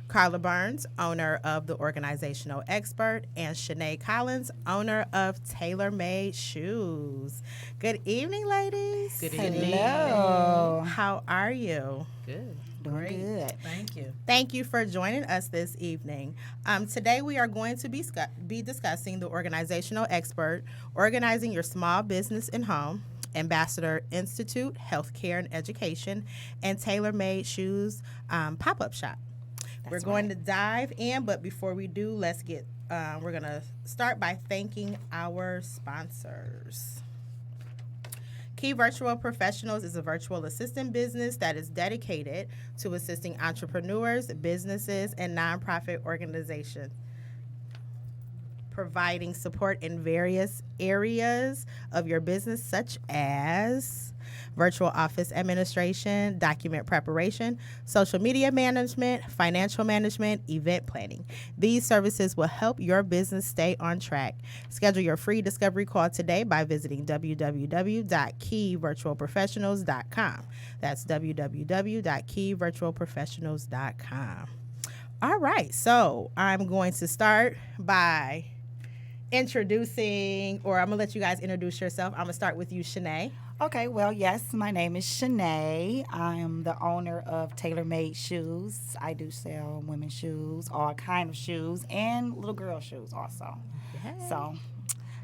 Karla Burns, owner of The Organizational Expert, and Sheaney Collins, owner of Taylormade Shoes. Good evening, ladies. Good evening. Hello. How are you? Good. Doing Great. good. Thank you. Thank you for joining us this evening. Today we are going to be discussing The Organizational Expert, Organizing Your Small Business and Home, Ambassador Institute, Healthcare and Education, and Taylormade Shoes pop-up shop. We're going to dive in, but before we do, we're going to start by thanking our sponsors. Key Virtual Professionals is a virtual assistant business that is dedicated to assisting entrepreneurs, businesses, and nonprofit organizations, providing support in various areas of your business, such as virtual office administration, document preparation, social media management, financial management, event planning. These services will help your business stay on track. Schedule your free discovery call today by visiting www.keyvirtualprofessionals.com. That's www.keyvirtualprofessionals.com. All right, so I'm going to start by introducing, or I'm going to let you guys introduce yourself. I'm going to start with you, Sheaney. Okay, well, yes, my name is Sheaney. I am the owner of Taylormade Shoes. I do sell women's shoes, all kind of shoes, and little girl shoes also. Yay. So,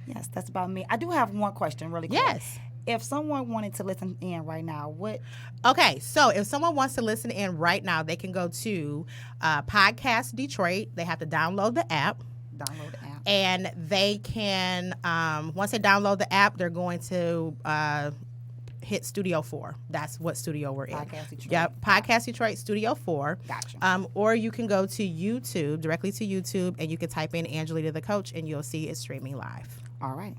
yes, that's about me. I do have one question really quick. Yes. If someone wanted to listen in right now, what? Okay, so if someone wants to listen in right now, they can go to Podcast Detroit. They have to download the app. Download the app. And they can, once they download the app, they're going to hit Studio 4. That's what studio we're in. Podcast Detroit. Yep, Podcast Detroit Studio 4. Gotcha. Or you can go to YouTube, directly to YouTube, and you can type in Angelita the Coach, and you'll see it streaming live. All right.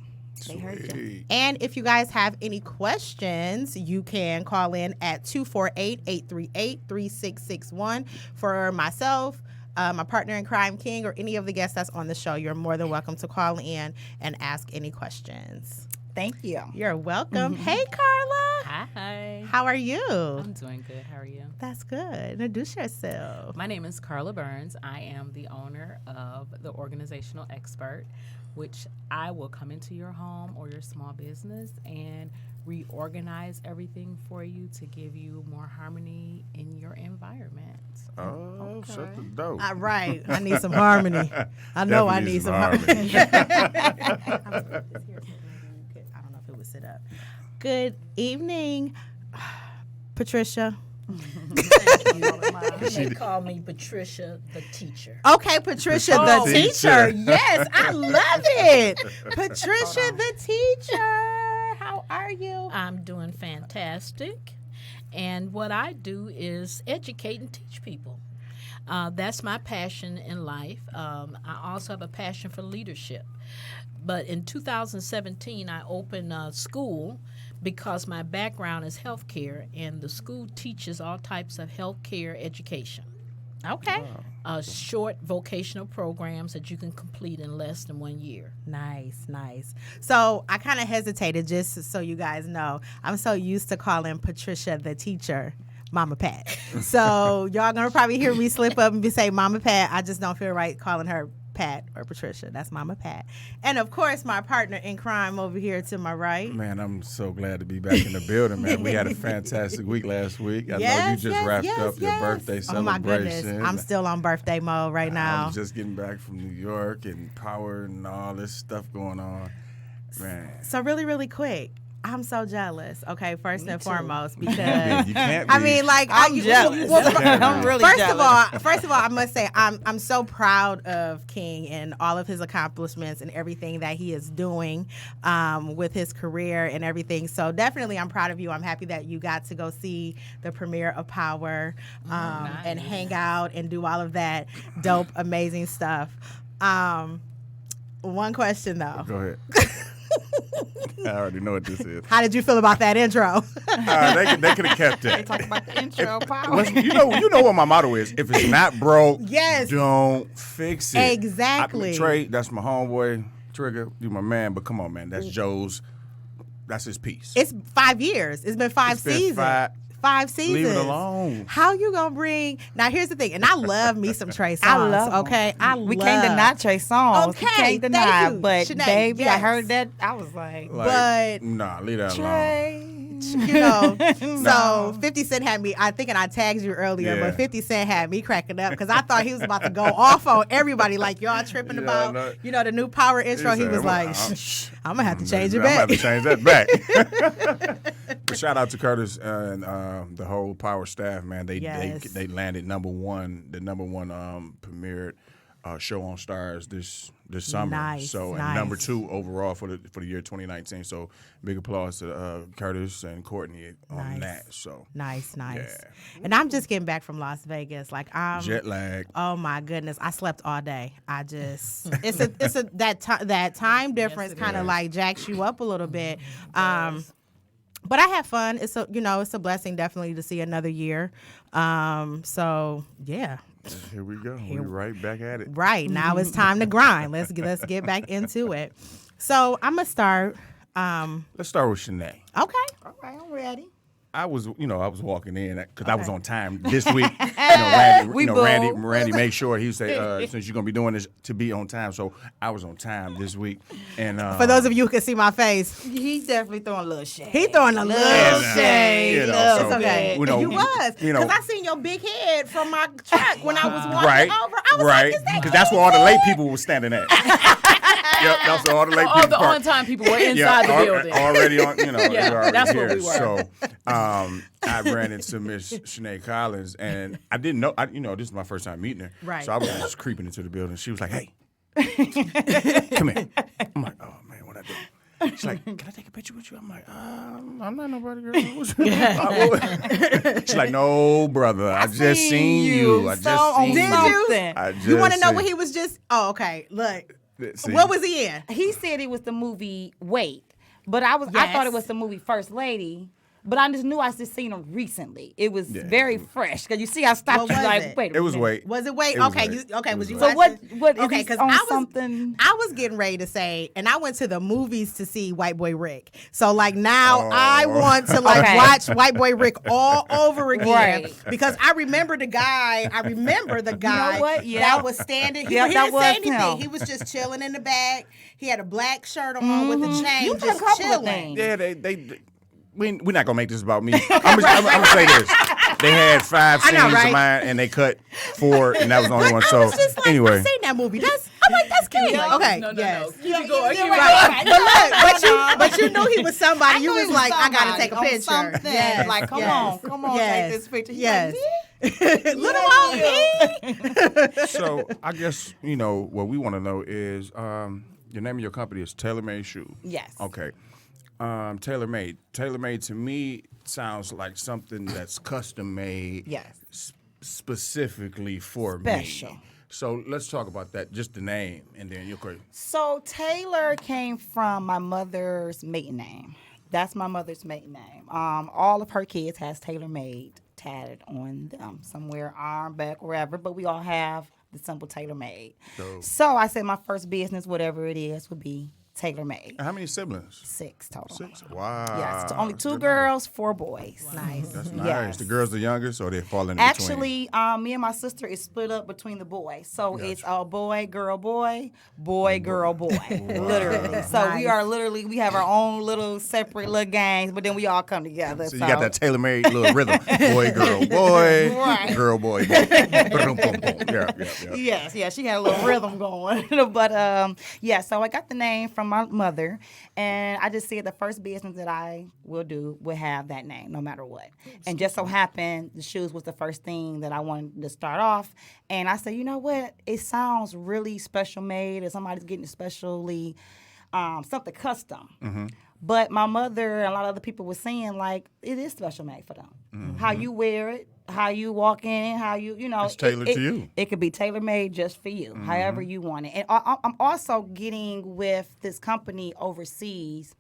They heard you. And if you guys have any questions, you can call in at 248-838-3661 for myself, my partner in crime, King, or any of the guests that's on the show. You're more than welcome to call in and ask any questions. Thank you. You're welcome. Hey, Karla. Hi. How are you? I'm doing good. How are you? That's good. Introduce yourself. My name is Karla Burns. I am the owner of The Organizational Expert, which I will come into your home or your small business and reorganize everything for you to give you more harmony in your environment. Oh, shut the door. Right. I need some harmony. I know I need some harmony. I don't know if it would sit up. Good evening, Patricia. They call me Patricia the teacher. Okay, Patricia the teacher. Yes, I love it. Patricia the teacher. How are you? I'm doing fantastic. And what I do is educate and teach people. That's my passion in life. I also have a passion for leadership. But in 2017, I opened a school because my background is healthcare, and the school teaches all types of healthcare education. Okay. Short vocational programs that you can complete in less than 1 year. Nice. So I kind of hesitated, just so you guys know. I'm so used to calling Patricia the teacher Mama Pat. So y'all gonna probably hear me slip up and say Mama Pat. I just don't feel right calling her Pat or Patricia. That's Mama Pat. And of course, my partner in crime over here to my right. Man, I'm so glad to be back in the building, man. We had a fantastic week last week. I know you just wrapped up your birthday celebration. Oh my goodness, I'm still on birthday mode right now. I was just getting back from New York and power and all this stuff going on. Man. So really, really quick. I'm so jealous. Okay, first and foremost, because You can't be. I mean, like I'm jealous. I'm really jealous. First of all, I must say I'm so proud of King and all of his accomplishments and everything that he is doing with his career and everything. So definitely, I'm proud of you. I'm happy that you got to go see the premiere of Power and hang out and do all of that dope, amazing stuff. One question though. Go ahead. I already know what this is. How did you feel about that intro? They could have kept that. Talk about the intro power. You know what my motto is. If it's not broke, Yes. don't fix it. Exactly. Trey, that's my homeboy. Trigger, you my man. But come on, man. That's Joe's. That's his piece. It's 5 years. It's been five It's been seasons. 5 seasons. Leave it alone. How you gonna bring? Now here's the thing, and I love me some Trey Songz. I love 'em. Okay, We can't deny Trey Songz. Okay, We can't deny. thank you, But Sheaney, baby, yes. I heard that. I was like, But nah, leave that alone. Trey. you know, so 50 Cent had me. I think, and I tagged you earlier, Yeah. but 50 Cent had me cracking up because I thought he was about to go off on everybody. Like y'all tripping Yeah, about, no. the new Power intro. He said, was like, I'm gonna have to change it I'm gonna back. have to change that back. But shout out to Curtis and the whole Power staff, man. They landed number one premiered show on Stars this summer. Nice, So nice. and number 2 overall for the year 2019. So big applause to Curtis and Courtney on that. So Nice. Yeah. And I'm just getting back from Las Vegas. Like I'm jet lag. Oh my goodness, I slept all day. I just that time difference kind of like jacks you up a little bit. But I had fun. It's a blessing definitely to see another year. So yeah. Here we go. We're right back at it. Right now it's time to grind. Let's get back into it. So I'm gonna start. Let's start with Sheaney. Okay. All right, I'm ready. I was walking in because I was on time this week. Randy made sure he said, since you're gonna be doing this, to be on time. So I was on time this week. And For those of you who can see my face, He's definitely throwing a little shade. he throwing a little shade. you know, It's so, okay. you know, You was you know. because I seen your big head from my truck when I was walking Right, over. I was right, like, is that because that's where all the late people were standing at. Yep, that's where all the late people. All the parked. on-time people were inside the building. Already on, they Yeah, were already that's here. where we were. So I ran into Miss Sheaney Collins, and I didn't know. This is my first time meeting her. Right. So I was just creeping into the building. She was like, "Hey, come here." I'm like, "Oh man, what I do?" She's like, "Can I take a picture with you?" I'm like, "I'm not nobody, girl." She's like, "No, brother. I just seen you. I just seen Did you. you? I just You want to know seen what he was just? Oh, okay. Look, See. what was he in? He said it was the movie Wait, but I Yes. thought it was the movie First Lady. But I just knew I just seen him recently. It was very fresh. Because you see, I stopped What you was like, it? wait a It was minute. Wait. Was it Wait? It was Okay, Wait. was you? So what watching? is Okay, this because on I was something? I was getting ready to say, and I went to the movies to see White Boy Rick. So like now I want to watch White Boy Rick all over again Right. because I remember the guy. what? Yeah. That was standing. He Yep, didn't that say was anything. him. He was just chilling in the back. He had a black shirt on with a chain, You did a just couple of chilling. things. Yeah, we're not gonna make this about me. I'm gonna say this. They had 5 I scenes know, right? of mine, and they cut 4, and that was the only one. I So was just like, anyway, I've seen that movie. I'm like, that's King. Okay, No. yes. Keep it going. Keep it Right. going. But you knew he was somebody. You knew was he like, I gotta somebody take a on picture. something. Yes, Like, come yes, on, yes, take this picture. He's Yes. like, Little old me. so I guess what we want to know is your name of your company is Taylormade Shoes. Yes. Okay. Taylormade. Taylormade to me sounds like something that's custom made. Yes. Specifically for Special. me. So let's talk about that. Just the name, and then you'll go. So Taylor came from my mother's maiden name. That's my mother's maiden name. All of her kids has Taylormade tatted on them, somewhere, arm, back, wherever. But we all have the simple Taylormade. So I said my first business, whatever it is, would be Taylormade. How many siblings? 6 total. 6. Wow. Yes, only That's 2 good girls, 4 boys. Nice. That's nice. Yes. The girls the youngest, or they fall in between? Actually, me and my sister is split up between the boys. So it's a boy, girl, boy, girl, boy. Literally. So we are we have our own little separate little gangs, but then we all come together. So you got that tailor-made little rhythm. Boy, girl, boy. Right. Girl, boy, boy. Boom, boom, boom. Yeah. Yes, she had a little rhythm going. But so I got the name from my mother, and I just said the first business that I will do will have that name, no matter what. And just so happened, the shoes was the first thing that I wanted to start off. And I said, you know what? It sounds really special made, or somebody's getting especially something custom. Mm-hmm. But my mother and a lot of other people were saying, like, it is special made for them. Mm-hmm. How you wear it, how you walk in, how you know. It's tailored to you. It could be tailor-made just for you, however you want it. And I'm also getting with this company overseas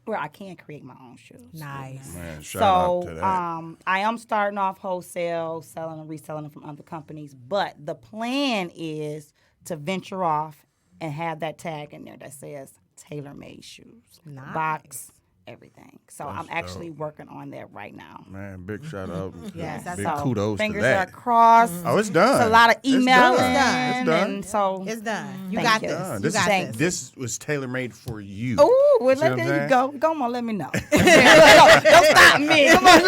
where I can create my own shoes. Nice. Man, shout out to that. I am starting off wholesale, selling and reselling them from other companies. But the plan is to venture off and have that tag in there that says Taylormade Shoes. Nice. Box, everything. So I'm actually working on that right now. Man, big shout out. Yes, big so kudos to fingers that. are crossed. Oh, it's done. It's a lot of It's emailing. done. It's done. And so It's done. You Thank got you. this. Done. You This, got is, this. this was tailor-made for you. oh, well, See what I'm there you saying? go. Come on, let me know. Don't stop me. Come on,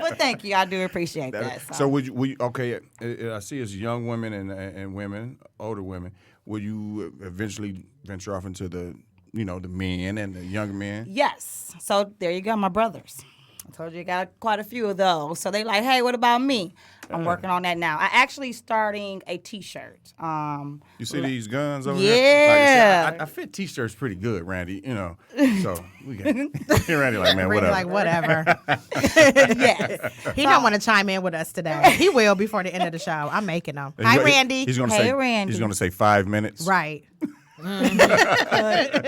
but thank you. I do appreciate that. So would you okay, I see it's young women and women, older women. Will you eventually venture off into the men and the young men? Yes. So there you go, my brothers. I told you I got quite a few of those. So they like, hey, what about me? I'm working on that now. I actually starting a T-shirt. You see these guns over Yeah. there? Like I fit T-shirts pretty good, Randy. So we got Randy like, man, Randy whatever. like, whatever. Yes. He don't want to chime in with us today. He will before the end of the show. I'm making him. Hi, Randy. He's gonna Hey, say Randy. he's gonna say 5 minutes. Right. That's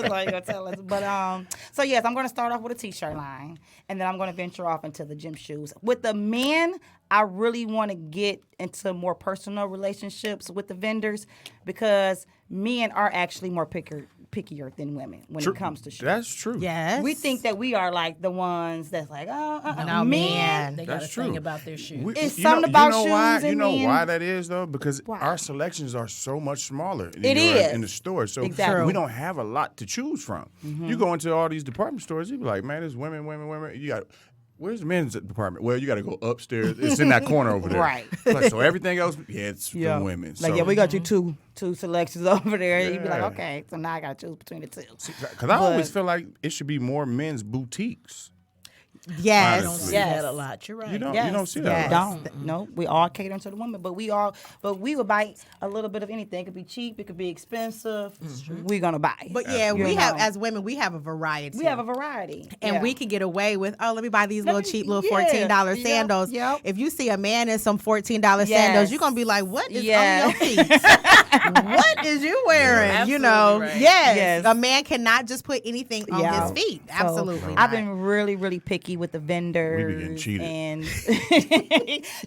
all you gonna tell us. But so yes, I'm gonna start off with a T-shirt line, and then I'm gonna venture off into the gym shoes. With the men, I really want to get into more personal relationships with the vendors because men are actually more pickier than women when it comes to shoes. That's true. Yes. We think that we are like the ones that's like, No, men. man. They got That's a thing true. about their shoes. It's something about why, shoes and You know men. why that is though? Because Why? our selections are so much smaller. It is. In the store, so Exactly. we don't have a lot to choose from. You go into all these department stores, you be like, man, there's women. You got. Where's the men's department? Well, you got to go upstairs. It's in that corner over there. Right. Like, so everything else, it's for women. Like, so, yeah, we got you two selections over there. You'd be like, Yeah. okay, so now I got to choose between the two. Because I always feel like it should be more men's boutiques. Yes. I don't Honestly. see Yes. that a lot. You're right. You don't Yes. see Yes. that. a lot. Don't. No, we all cater to the women, but we would buy a little bit of anything. It could be cheap, it could be expensive. We're gonna buy. But yeah, You we have, know. as women, we have a variety. We have a variety, And yeah. we can get away with, let me buy these Let little me- cheap little yeah, $14 yep, sandals. yep. If you see a man in some $14 Yes. sandals, you're going to be like, what is Yeah. on your feet? What is you wearing? Absolutely You know, right. yes. Yes. A man cannot just put anything on Yeah. his feet. So, Absolutely. I've not. been really, really picky with the vendors. We be getting cheated. And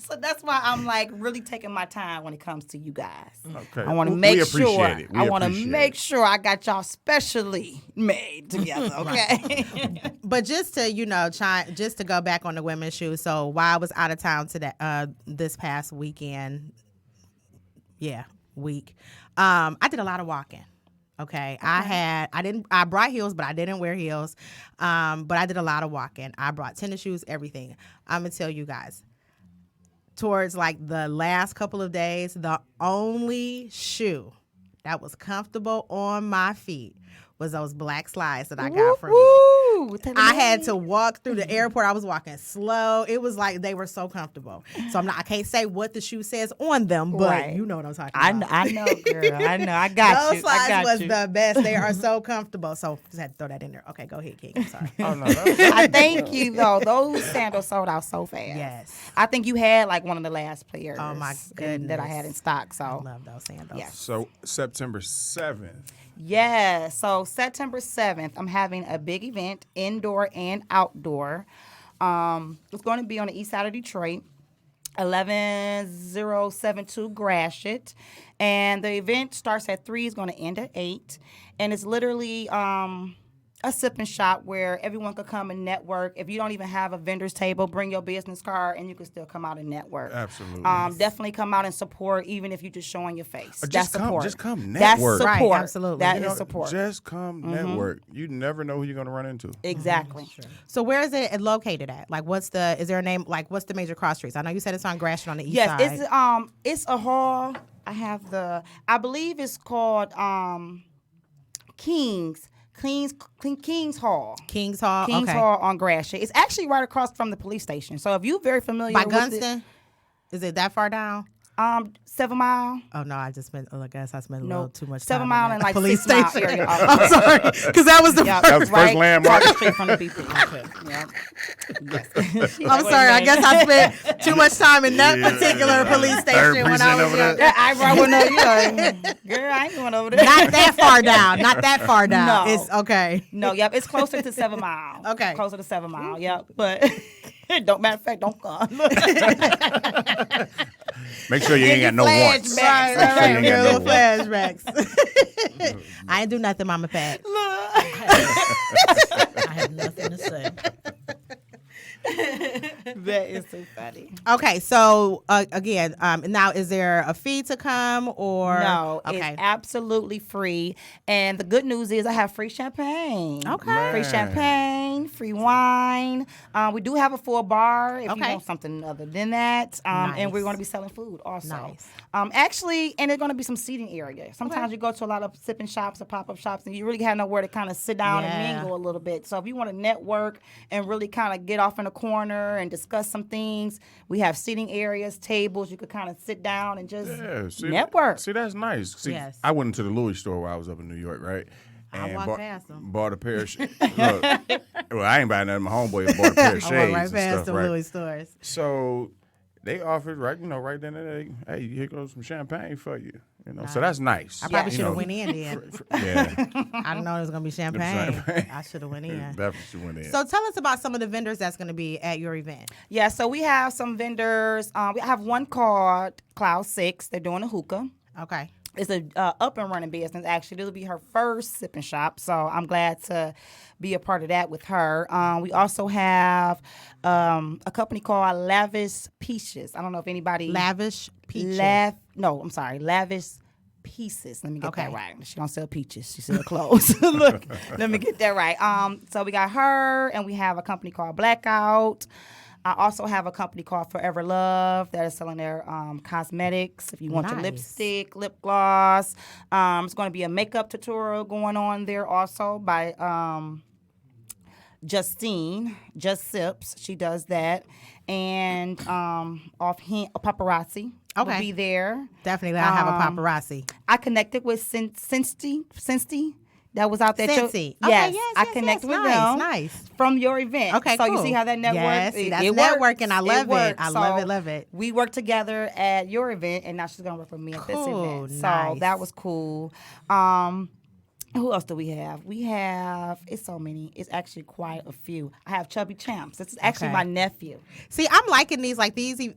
so that's why I'm like really taking my time when it comes to you guys. Okay. I want to We make appreciate sure. it. We I want to appreciate make it. sure I got y'all specially made together. Okay. But just to just to go back on the women's shoes. So while I was out of town today, this past weekend, I did a lot of walking. Okay. I brought heels, but I didn't wear heels. But I did a lot of walking. I brought tennis shoes, everything. I'm gonna tell you guys. Towards like the last couple of days, the only shoe that was comfortable on my feet was those black slides that I got from you. I had to walk through the airport. I was walking slow. It was like they were so comfortable. So I can't say what the shoe says on them, but Right. you know what I'm talking I about. know, girl. I know. I got Those you. I slides got was you. the best. They are so comfortable. So just had to throw that in there. Okay, go ahead, King. I'm sorry. Oh, no, that's- I thank you though. Those sandals sold out so fast. Yes. I think you had like one of the last players. Oh, my that I had in stock. I So love those sandals. Yes. So September 7th. yeah. So September 7th, I'm having a big event, indoor and outdoor. It's going to be on the east side of Detroit. 11072 Gratiot, and the event starts at 3. It's going to end at 8, and it's literally a sip and shop where everyone could come and network. If you don't even have a vendor's table, bring your business card, and you can still come out and network. Absolutely. Definitely come out and support, even if you're just showing your face. Just That's come- support. just come That's network. support. Right, absolutely. That You is support. Just come network. You never know who you're going to run into. Exactly. So where is it located at? Like, is there a name? Like, what's the major cross streets? I know you said it's on Gratiot on the east Yes, side. it's a hall. I believe it's called King's Hall. King's Hall. King's okay. Hall on Gratiot. It's actually right across from the police station. So if you're very familiar By with Gunston? Is it that far down? 7 Mile. Oh no, I just spent. I guess I spent a No, little too much 7 time. Mile in and that like police 6 Mile station. area. I'm sorry, because that was the. Yep, That was the first landmark. across the street from the BP. Yep. Yes. I'm sorry. I guess I spent too much time in that particular police station when I precinct was over young. there. I went over girl, I ain't going over there. Not that far down. Not that far down. No. It's okay. No, yep, it's closer to 7 Mile. Okay. Closer to 7 Mile, yep. But matter of fact, don't come. Make sure you ain't got no warrants. Flashbacks. Make sure you Right, ain't got no real warrants. flashbacks. I ain't do nothing, Mama Pat. I I have nothing to say. That is so funny. Okay, so again, now is there a fee to come or No, Okay, it's absolutely free. And the good news is I have free champagne. Okay. Free Man. champagne, free wine. We do have a full bar if you Okay. want something other than that. And we're Nice. going to be selling food also. Nice. Actually, and there's going to be some seating area. Sometimes you go to a lot of sipping shops or pop-up shops and you really have nowhere to kind of sit down Yeah. and mingle a little bit. So if you want to network and really kind of get off in a corner and discuss some things, we have seating areas, tables. You could kind of sit down and just network. See, that's nice. See, Yes. I went into the Louis store while I was up in New York, right? I walked bought, past them. bought a pair of shoes. Look, well, I ain't buying nothing. My homeboy bought a pair of shades I went right and past stuff, the right? Louis stores. So they offered right then and there, hey, here goes some champagne for you. So that's nice. I probably You should have know, went in then. Yeah, I didn't know there was gonna be champagne. champagne. I should have went in. definitely went in. So tell us about some of the vendors that's going to be at your event. Yeah, so we have some vendors. We have one called Cloud 6. They're doing a hookah. Okay. It's a up and running business. Actually, it'll be her first sipping shop, so I'm glad to be a part of that with her. We also have a company called Lavish Peaches. I don't know if anybody Lavish Peaches. Lavish Pieces. Let me get Okay. that right. She don't sell peaches. She sell clothes. Look, let me get that right. So we got her, and we have a company called Blackout. I also have a company called Forever Love that is selling their cosmetics. If you want your Nice. lipstick, lip gloss, it's going to be a makeup tutorial going on there also by Justine, Just Sips. She does that, and offhand Paparazzi will Okay. be there. Definitely, I have a paparazzi. I connected with Cincy. That was out there. Cincy. Okay, Yes, yes, I yes, connected yes. with Nice, them nice. from your event. Okay, so cool. you see how that network? Yes, see, that's works. networking. I love it. works. I So love it. We worked together at your event, and now she's gonna work with me at this Cool, event. nice. So that was cool. Who else do we have? It's so many. It's actually quite a few. I have Chubby Champs. This is actually Okay. my nephew. See, I'm liking these businesses.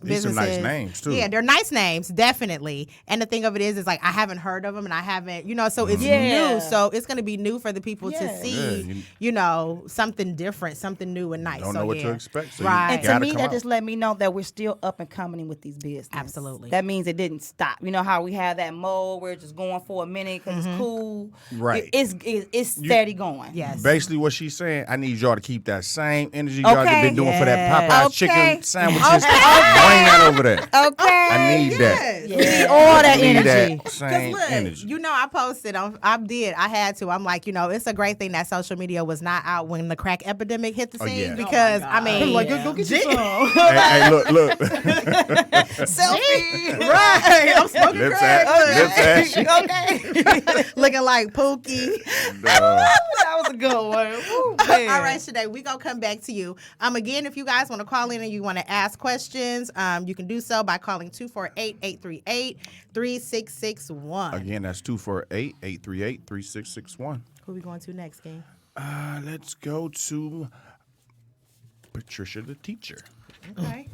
These some nice names, too. Yeah, they're nice names, definitely. And the thing of it is like I haven't heard of them, and I haven't, so it's Yeah. new. So it's going to be new for the people to Yeah. see, Yeah, something different, something new and nice. Don't so, know what yeah. to expect. So you Right. And to gotta me, come that out. just let me know that we're still up and coming with these businesses. Absolutely. That means it didn't stop. You know how we have that mode where it's just going for a minute because it's cool. Right. It's steady going. Yes. Basically, what she's saying, I need y'all to keep that same energy y'all Okay. been doing for that Yeah. Popeye Okay. chicken sandwiches. Bring that over there. Okay. I need that. Yes. We need all that I need energy. that same Look, energy. I posted I had to. I'm like, it's a great thing that social media was not out when the crack epidemic hit the scene yeah. because I mean, Like, go get you some. Hey, look. Selfie. right? I'm smoking Lips crack. ashy. Okay. Looking like Pookie. That was a good one. Woo, man. All right, Shanae, we gonna come back to you. Again, if you guys want to call in and you want to ask questions, you can do so by calling 248-838-3661. Again, that's 248-838-3661. Who we going to next, King? Let's go to Patricia the teacher. Okay.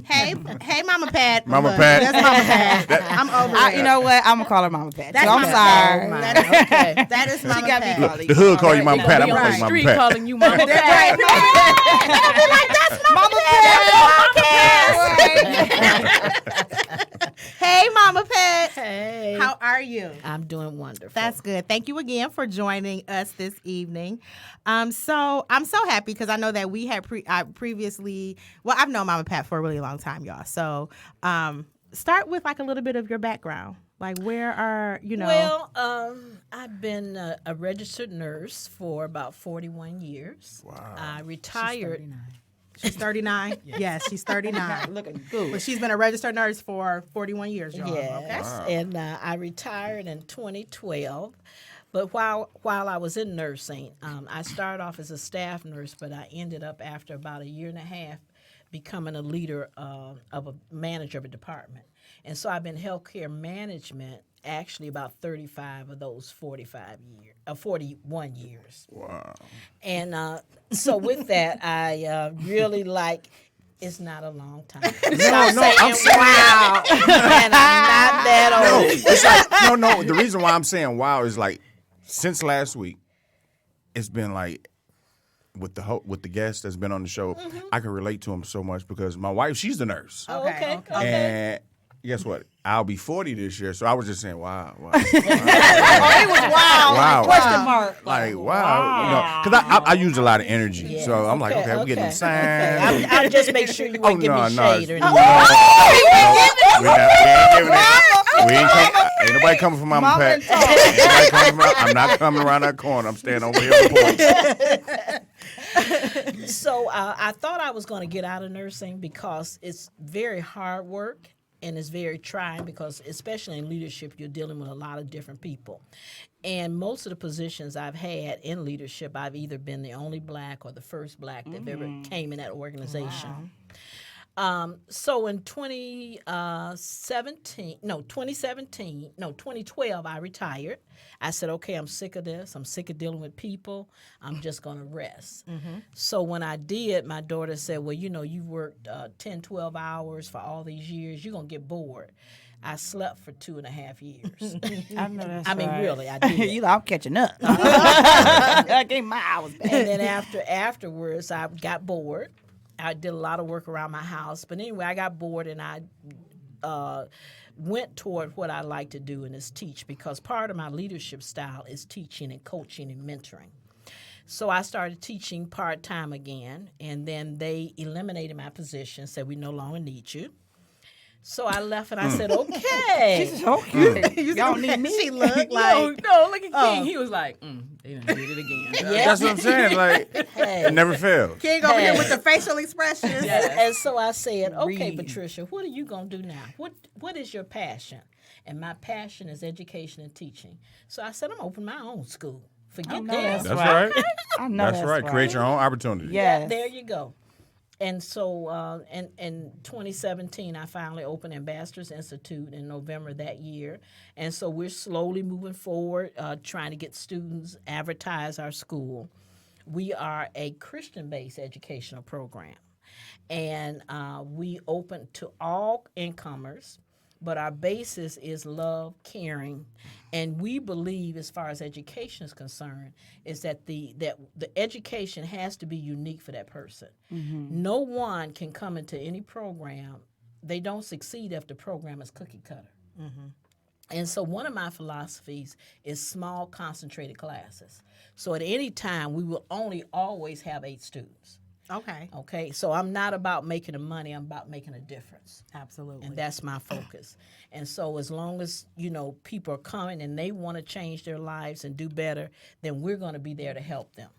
hey, Mama Pat. Mama Look, Pat. That's Mama Pat. I'm over it. You know what? I'm gonna call her Mama Pat. That's So I'm Mama sorry. Pat. Okay. That is Mama got me Pat. calling The hood call you Mama Pat. I'm Be gonna on call you the Mama street Pat. calling you Mama That's Pat. right. Mama Pat. Hey, Mama Pat. Hey. How are you? I'm doing wonderful. That's good. Thank you again for joining us this evening. So I'm so happy because I know that we had previously. Well, I've known Mama Pat for a really long time, y'all. So start with like a little bit of your background. Like, where are Well, I've been a registered nurse for about 41 years. Wow. I retired. She's 39. Yes, she's 39. Looking good. But she's been a registered nurse for 41 years, y'all. Yes, Okay. and I retired in 2012. But while I was in nursing, I started off as a staff nurse, but I ended up after about a year and a half becoming a leader of a manager of a department. And so I've been healthcare management actually about 35 of those 41 years. Wow. And so with that, I really like. It's not a long time. Stop no, I'm saying wow. And I'm not that old. It's like, no. The reason why I'm saying wow is like since last week, it's been like with the guest that's been on the show, I can relate to him so much because my wife, she's the nurse. Oh, okay. And guess what? I'll be 40 this year, so I was just saying, wow. Oh, it was wild. Wow. Question mark. Like, wow. Because I use a lot of energy. So I'm like, okay, we're getting the same. I'll just make sure you won't give me shade or anything. Ain't nobody coming from Mama Pat. I'm not coming around that corner. I'm staying over here on the porch. So I thought I was going to get out of nursing because it's very hard work and it's very trying because especially in leadership, you're dealing with a lot of different people. And most of the positions I've had in leadership, I've either been the only black or the first black that ever came in that organization. Wow. So in 2012, I retired. I said, okay, I'm sick of this. I'm sick of dealing with people. I'm just going to rest. So when I did, my daughter said, well, you worked 10, 12 hours for all these years. You're going to get bored. I slept for 2.5 years. I know that's I mean, right. really, I did. I'm catching up. I gave my hours back. And then afterwards, I got bored. I did a lot of work around my house. But anyway, I got bored and I went toward what I like to do, and is teach, because part of my leadership style is teaching and coaching and mentoring. So I started teaching part-time again, and then they eliminated my position, said we no longer need you. So I left and I said, okay. She's so cute. Y'all need me. She looked like... No, look at King. He was like, they done did it again. Yeah. That's what I'm saying. Like, it never fails. King over here with the facial expressions. And so I said, okay, Patricia, what are you going to do now? What is your passion? And my passion is education and teaching. So I said, I'm opening my own school. Forget that. That's right. I know That's right. Create your own opportunity. Yes. There you go. And so in 2017, I finally opened Ambassadors Institute in November that year. And so we're slowly moving forward, trying to get students, advertise our school. We are a Christian-based educational program. And we open to all incomers, but our basis is love, caring, and we believe, as far as education is concerned, is that the education has to be unique for that person. No one can come into any program. They don't succeed if the program is cookie cutter. And so one of my philosophies is small, concentrated classes. So at any time, we will only always have 8 students. Okay. So I'm not about making the money. I'm about making a difference. Absolutely. And that's my focus. And so as long as, people are coming and they want to change their lives and do better, then we're going to be there to help them.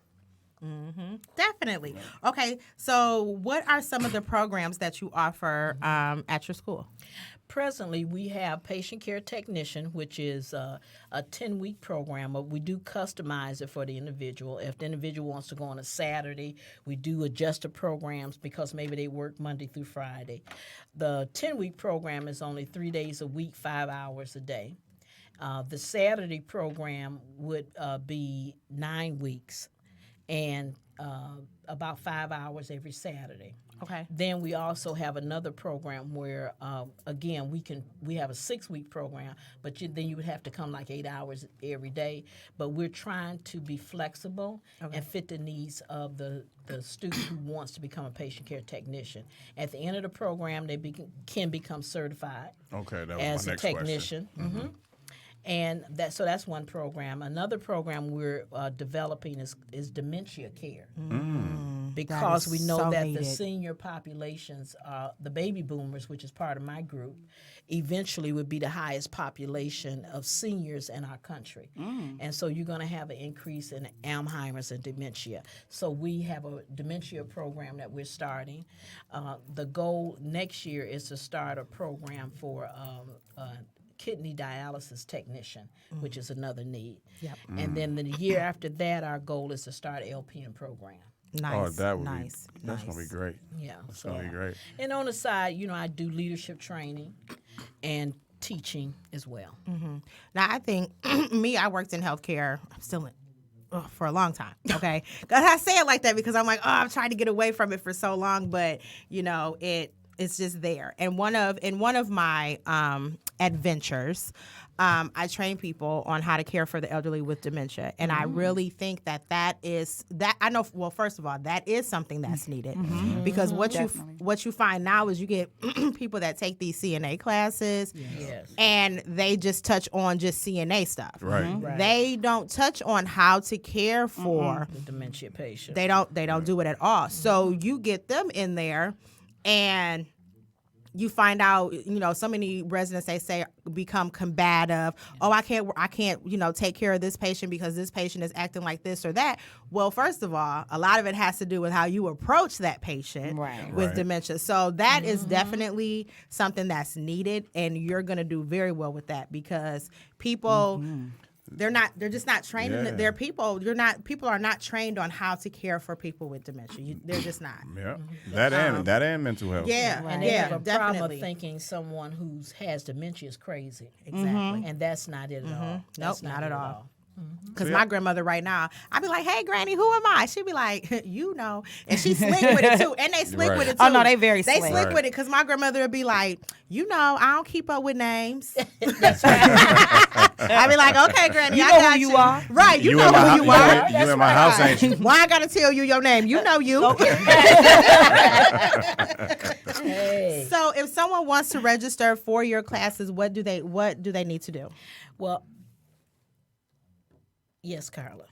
Definitely. Okay. So what are some of the programs that you offer at your school? Presently, we have Patient Care Technician, which is a 10-week program, but we do customize it for the individual. If the individual wants to go on a Saturday, we do adjust the programs because maybe they work Monday through Friday. The 10-week program is only 3 days a week, 5 hours a day. The Saturday program would be 9 weeks and about 5 hours every Saturday. Okay. Then we also have another program where, again, we have a 6-week program, but then you would have to come like 8 hours every day. But we're trying to be flexible and fit the needs of the student who wants to become a patient care technician. At the end of the program, they can become certified Okay, that was as my a next technician. And that's one program. Another program we're developing is dementia care. Because we know that the senior populations, the baby boomers, which is part of my group, eventually would be the highest population of seniors in our country. And so you're going to have an increase in Alzheimer's and dementia. So we have a dementia program that we're starting. The goal next year is to start a program for kidney dialysis technician, which is another need. And then the year after that, our goal is to start an LPN program. Nice. Oh, that would nice. that's going to be great. Yeah. That's going to be great. And on the side, I do leadership training and teaching as well. Now, I think I worked in healthcare. I'm still in for a long time. Okay. Because I say it like that because I'm like, I'm trying to get away from it for so long, but it's just there. And one of my adventures. I train people on how to care for the elderly with dementia, and I really think that is that. I know. Well, first of all, that is something that's needed because what you find now is you get people that take these CNA classes, and they just touch on just CNA stuff. Right. They don't touch on how to care for The dementia patient. They don't do it at all. So you get them in there, and you find out, so many residents, they say, become combative. Oh, I can't, take care of this patient because this patient is acting like this or that. Well, first of all, a lot of it has to do with how you approach that patient with dementia. So that is definitely something that's needed, and you're going to do very well with that because people. They're just not trained. Yeah. People are not trained on how to care for people with dementia. They're just not. Yeah. That and mental health. Yeah. And they have a problem definitely. of thinking someone who has dementia is crazy. Exactly. And that's not it at all. Nope, That's not it at all. Mm-hmm. Because my grandmother right now, I'd be like, "Hey, Granny, who am I?" She'd be like, and she's slick with it too, and they slick with it too. Oh no, they very They slick. slick with it because my grandmother would be like, I don't keep up with names. That's right. I'd be like, "Okay, Granny, You I know got who you are. Right? You know in my who you hou- are. You in my house, ain't you? Why I gotta tell you your name? You know you." Hey. So, if someone wants to register for your classes, what do they need to do? Well, yes, Karla.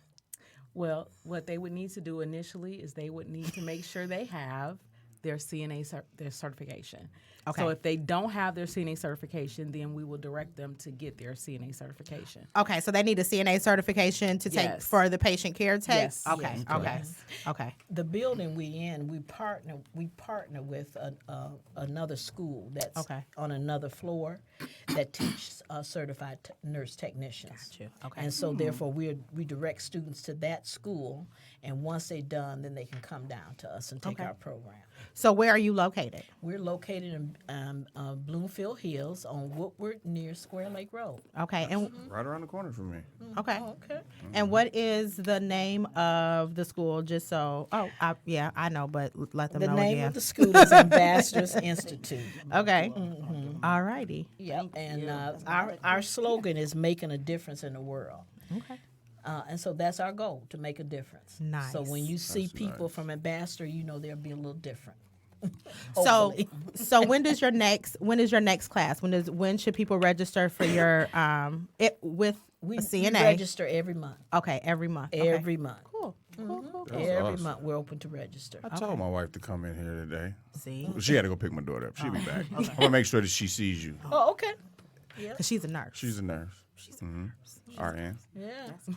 Well, what they would need to do initially is they would need to make sure they have their CNA their certification. Okay. So if they don't have their CNA certification, then we will direct them to get their CNA certification. Okay, so they need a CNA certification to take Yes. for the patient care take. Yes. Okay. Yes. Okay. Yes. Okay. The building we in, we partner with another school that's Okay. on another floor that teaches certified nurse technicians. Got you. Okay. And so therefore we direct students to that school, and once they're done, then they can come down to us and take Okay. our program. So where are you located? We're located in Bloomfield Hills on Woodward near Square Lake Road. Okay. And Right around the corner from me. okay. Oh, okay. And what is the name of the school? Just so. I know, but let them The know name again. of the school is Ambassadors Institute. Okay. All righty. Yep. And our slogan is making a difference in the world. Okay. And so that's our goal, to make a difference. Nice. So when you see That's people nice. from Ambassador, they'll be a little different. So Hopefully. when is your next class? When should people register for your with we CNA? register every month. Okay, every month. Okay. Every month. Cool. That's Every awesome. month we're open to register. I told my wife to come in here today. See, She had to go pick my daughter up. She'll be back. I want to make sure that she sees you. Oh, okay. because she's a nurse. She's a nurse. RN. Yeah.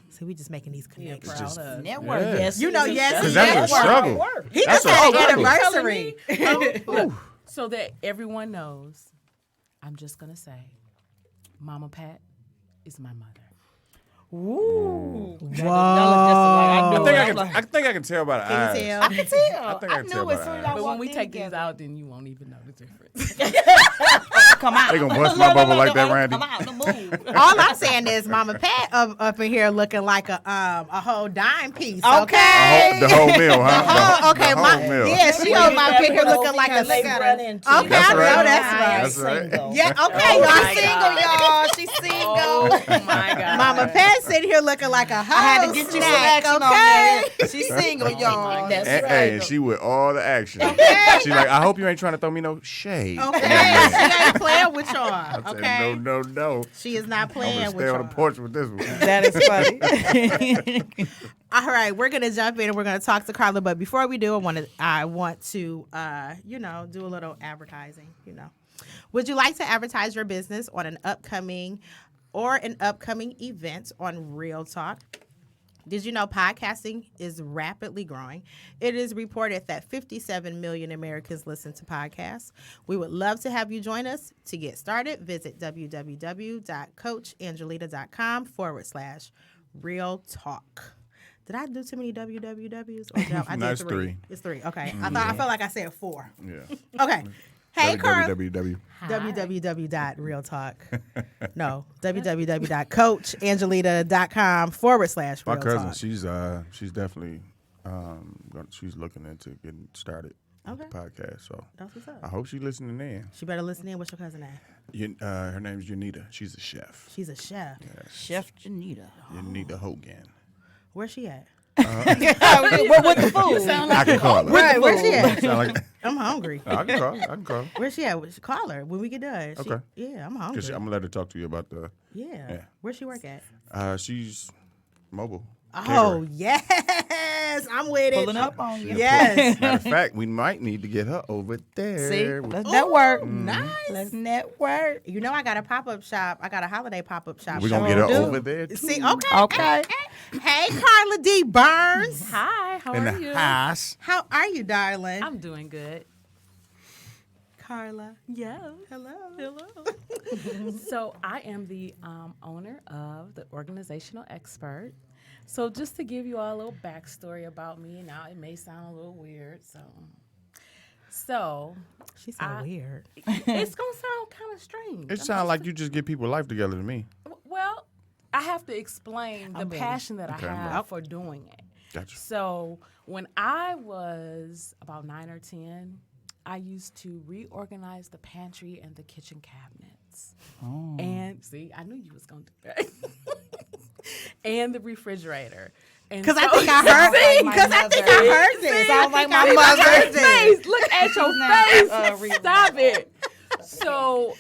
So we just making these connections. Proud just- of. Network. Yeah. Yes. You know, it is. yes, Because he that's a is. struggle. He That's just a had an struggle. anniversary. Look, so that everyone knows, I'm just going to say, Mama Pat is my mother. Whoa. I think I can tell by the Can eyes. you tell? I can tell. I think I can tell knew by as the soon as eyes. I But when walked we in take these together. out, then you won't even know the difference. Come out. They gonna bust my bubble like that, Randy. Come out. Don't move. All I'm saying is Mama Pat up in here looking like a whole dime piece. Okay. The whole meal, huh? Oh, okay. The whole meal. Yeah, she on my pin here looking like a They look at run her. into. Okay, That's I know right. that's right. That's right. Single. Yeah, okay, Oh y'all my single, y'all. She's single. Oh, my God. Mama Pat sitting here looking like a whole I had to get you some snack, action okay? on there. She's single, y'all. That's And, right. hey, and she with all the action. She's like, I hope you ain't trying to throw me no shade. Okay, Yeah, man. she ain't playing with y'all. I said, Okay, no. she is not I'm playing gonna with stay on y'all. the porch with this one. That is funny. All right, we're gonna jump in and we're gonna talk to Karla. But before we do, I want to do a little advertising. Would you like to advertise your business on an upcoming event on Real Talk? Did you know podcasting is rapidly growing? It is reported that 57 million Americans listen to podcasts. We would love to have you join us. To get started, visit www.coachangelita.com/real talk. Did I do too many wwws? Or no, I No, did it's three. It's three. Okay. I felt like I said four. Yeah. Okay. Hey, Karla. www. www.realtalk. No, www.coachangelita.com/real My cousin, talk. she's definitely she's looking into getting started with Okay. the podcast. So That's what's I up. hope she's listening in. She better listen in. What's your cousin name? Her name's Unita. She's a chef. She's a chef. Chef Janita. Unita Hogan. Where's she at? With the food. I can call her. Right, where's she at? Sound like, I'm hungry. I can call her. Where's she at? Call her when we get done. Okay. Yeah, I'm hungry. I'm going to let her talk to you about the... Yeah. Where's she work at? She's mobile. Oh, yes. I'm with it. Pulling up on you. Yes. Matter of fact, we might need to get her over there. See, let's network. Nice. Let's network. You know, I got a pop-up shop. I got a holiday pop-up shop. We're going to get her over there, too. See, okay. Okay. Hey, Karla D. Burns. Hi, how In are the you? house. How are you, darling? I'm doing good. Karla. Yeah. Hello. So I am the owner of the Organizational Expert. So just to give you all a little backstory about me, now it may sound a little weird, so She's so weird. it's gonna sound kind of strange. It sounds like you just get people life together to me. Well, I have to explain the passion that Okay, I I'm have for doing it. Gotcha. So when I was about 9 or 10, I used to reorganize the pantry and the kitchen cabinets. Oh. And see, I knew you was gonna do that. And the refrigerator. Because I think I heard. Because I think I heard this. Sounds like my I mother. heard this. Face, look at your face. Stop it. So,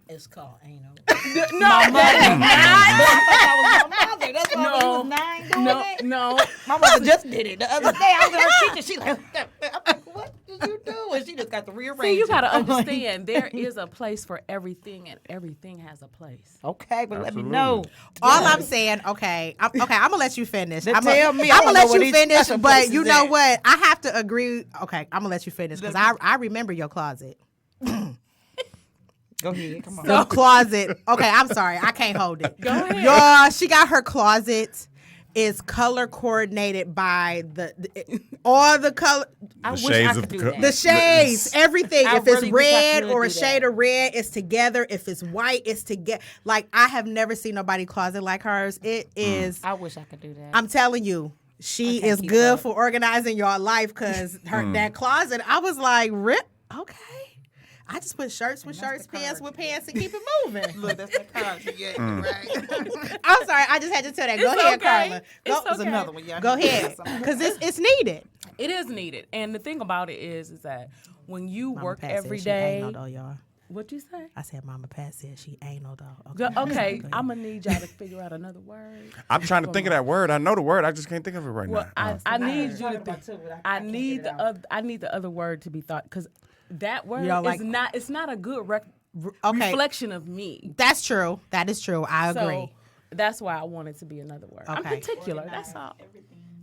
It's called anal. no, That was my mother. That's why No. we was 9 doing no, it. no. My mother just did it the other day. I was her teacher. She like, I'm like, what did you do? And she just got to rearrange. See, you it. got to understand, there is a place for everything, and everything has a place. Okay, but let me Absolutely. know. All I'm saying, okay, I'm gonna let you finish. Then I'm tell me, I gonna wanna let know where you these finish, special but places you know at. what? I have to agree. Okay, I'm gonna let you finish because I remember your closet. Go ahead. Come on. Your closet. Okay, I'm sorry, I can't hold it. Go ahead. Y'all, she got her closet is color coordinated by all the color. I The wish shades I could of do co- that. The shades, everything. I If it's really wish I red could or a do shade that. of red, it's together. If it's white, it's together. Like, I have never seen nobody closet like hers. It is. I wish I could do that. I'm telling you, she can't is keep good up. for organizing your life because that closet. I was like, rip. Okay. I just put shirts with shirts, pants with pants, and keep it moving. Look, that's the card you get, right? I'm sorry. I just had to tell that. Go It's ahead, okay. Karla. It's Go, okay. There's another one. Yeah, go ahead. Because it's needed. It is needed. And the thing about it is that when you Mama work Pat every said day. She anal though, y'all. What'd you say? I said Mama Pat said she anal though. Okay, Go ahead. I'm going to need y'all to figure out another word. I'm trying to think of that word. I know the word. I just can't think of it right Well, now. I need you to think. I need the other word to be thought because that word don't is like- it's not a good Okay. reflection of me. That's true. That is true. I agree. So that's why I want it to be another word. I'm Okay. particular. That's all.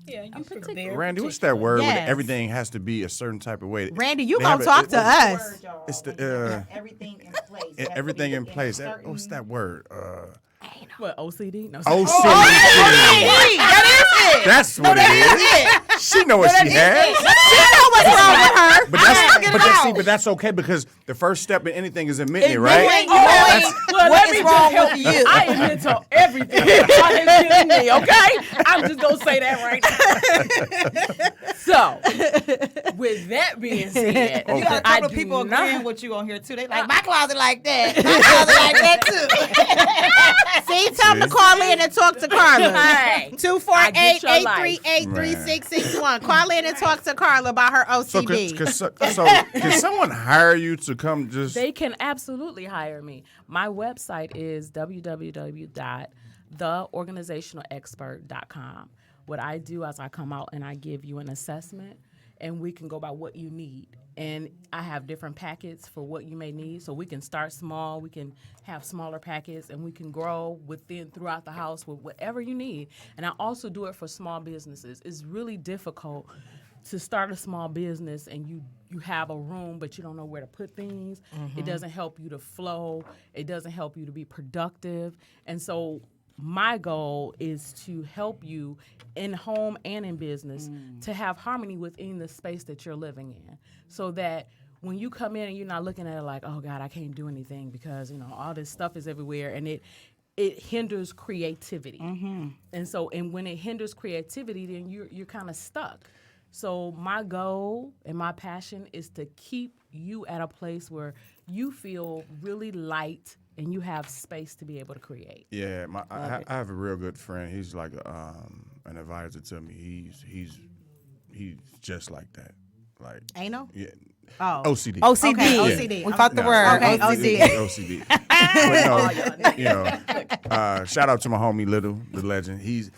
Yeah, you particular. Randy, what's that word Yes. when everything has to be a certain type of way? Randy, you They gonna have talk to us. It's the everything in place. everything in place. What's that word? What, OCD? No, OCD. That is it. That's what it is. She know what she has. She know what's wrong with her. But that's okay because the first step in anything is admitting it, right? Well, What let is me wrong just with help you? I admit to everything. God has given me, okay? I'm just going to say that right now. So, with that being said, You got a I couple of do people not- agreeing with you on here too. They like my closet like that. My closet like that too. See, tell them to call in and talk to Karla. Hey, 248-838-3661. Call in and talk to Karla about her So, OCD. can someone hire you to come just? they can absolutely hire me. My website is www.theorganizationalexpert.com. What I do is I come out and I give you an assessment, and we can go by what you need. And I have different packets for what you may need. So we can start small, we can have smaller packets, and we can grow throughout the house with whatever you need. And I also do it for small businesses. It's really difficult to start a small business and you have a room but you don't know where to put things. It doesn't help you to flow. It doesn't help you to be productive. And so my goal is to help you in home and in business to have harmony within the space that you're living in, so that when you come in and you're not looking at it like, oh God, I can't do anything because all this stuff is everywhere, and it hinders creativity. And so, and when it hinders creativity, then you're kind of stuck. So my goal and my passion is to keep you at a place where you feel really light and you have space to be able to create. Yeah, I have a real good friend. He's like an advisor to me. He's just like that. Like Anal? Yeah. Oh. OCD. OCD. Okay, Yeah. OCD. We fought the word. Okay, OCD. But no, shout out to my homie Little, the legend. He's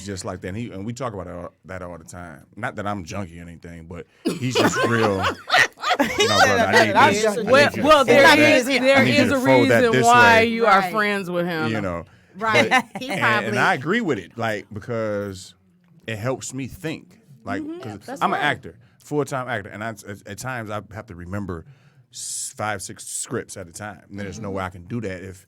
just like that. And we talk about that all the time. Not that I'm junky or anything, but he's just real. Brother, I need this. Well, there is a fold that reason this why way. you are friends with him. Right. But- He and probably. I agree with it, like, because it helps me think. Like, 'cause that's I'm an right. actor, full-time actor, and at times I have to remember 5-6 scripts at a time. And there's no way I can do that if,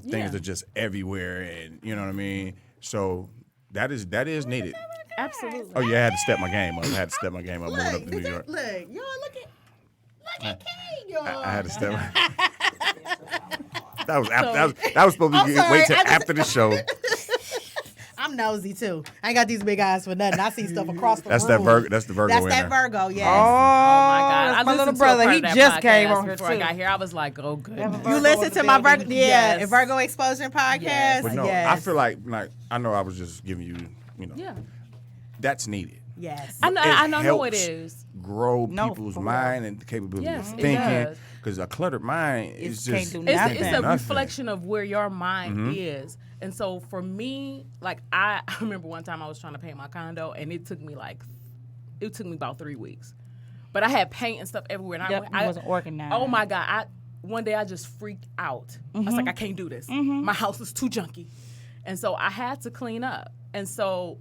things are just everywhere, and you know what I mean. So that is needed. Absolutely. Oh yeah, I had to step my game up. Moving up to New York. Look, y'all look at King, y'all. I had to step. That was after. That was supposed to be I'm wait till sorry, I just- after the show. I'm nosy too. I ain't got these big eyes for nothing. I see stuff across the That's room. that Virgo. That's the Virgo. That's in that her. Virgo, yes. Oh, Oh my God! that's I my little listened to a brother. part He of that just came podcast on before I too. got here. I was like, oh goodness. You listen to my Virgo, Yes. Virgo Explosion podcast. Yes. But no, yes. I feel like I know I was just giving you, Yeah, that's needed. yes. I know it helps is. Grow No, people's for real. mind and the capability Yes, of it thinking. does. Because a cluttered mind is can't just do It's nothing. a nothing. reflection of where your mind is. And so for me, like I remember one time I was trying to paint my condo and it took me about 3 weeks. But I had paint and stuff everywhere. And Yep, I it wasn't organized. Oh my God. One day I just freaked out. I was like, I can't do this. My house is too junky. And so I had to clean up. And so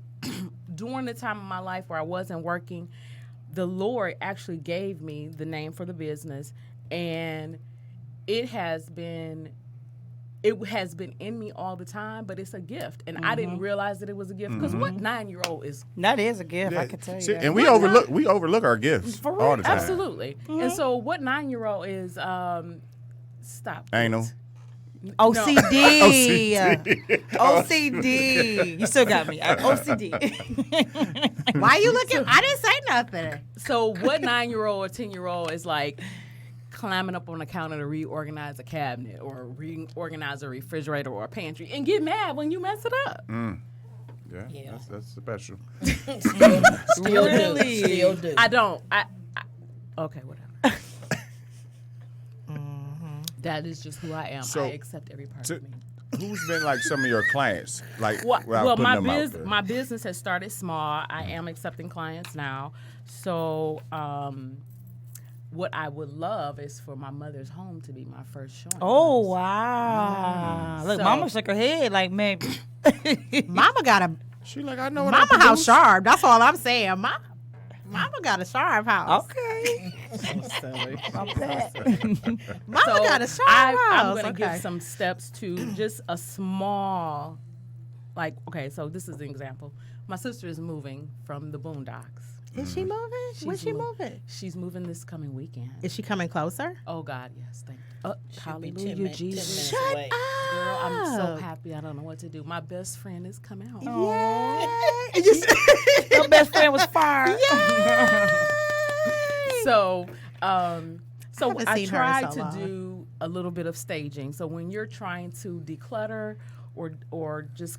during the time of my life where I wasn't working, the Lord actually gave me the name for the business, and it has been in me all the time, but it's a gift, and I didn't realize that it was a gift because what 9-year-old is That is a gift, I Yeah. can tell you. See, that. and we overlook our gifts For real. all the time. absolutely. And so what 9-year-old is stop it. Anal. OCD. OCD. You still got me. OCD. Why you looking? I didn't say nothing. So what 9-year-old or 10-year-old is like climbing up on the counter to reorganize a cabinet or reorganize a refrigerator or a pantry and get mad when you mess it up? Yeah. That's special. Still Really? do. Still do. I don't. Okay, whatever. That is just who I am. So, I accept every part of me. Who's been like some of your clients? Like, Well, without putting them out there? my business has started small. I am accepting clients now. So, what I would love is for my mother's home to be my first showing. Oh, wow. Look, So- Mama shook her head like, man. Mama got a She like, I know what I Mama house produce. sharp. That's all I'm saying. Mama got a sharp house. Okay. Mama So got a sharp I'm house. going to Okay. give some steps to just a small, like, okay, so this is an example. My sister is moving from the Boondocks. Is she moving? When she moving? She's moving this coming weekend. Is she coming closer? Oh, God, yes. Thank you. Be 10 Hallelujah, minutes Jesus. away. Girl, I'm so happy. I don't know what to do. My best friend is coming home. Your best friend was fired. So, so haven't I seen her in try so to long. do a little bit of staging. So when you're trying to declutter or just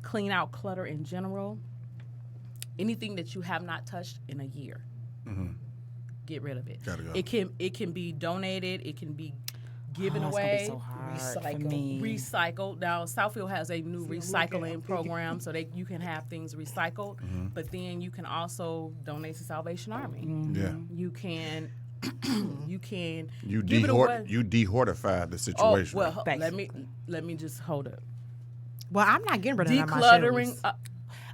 clean out clutter in general, anything that you have not touched in a year, get rid of it. Gotta go. It can be donated. It can be given Oh, it's gonna away. be so hard for Recycle. me. Recycled. Now Southfield has a new recycling program, so you can have things recycled. But then you can also donate to Salvation Army. Yeah. You can You give it away. dehortified the Oh situation. well, Thanks. let me just hold up. Well, I'm not getting rid of none of my Decluttering. shoes.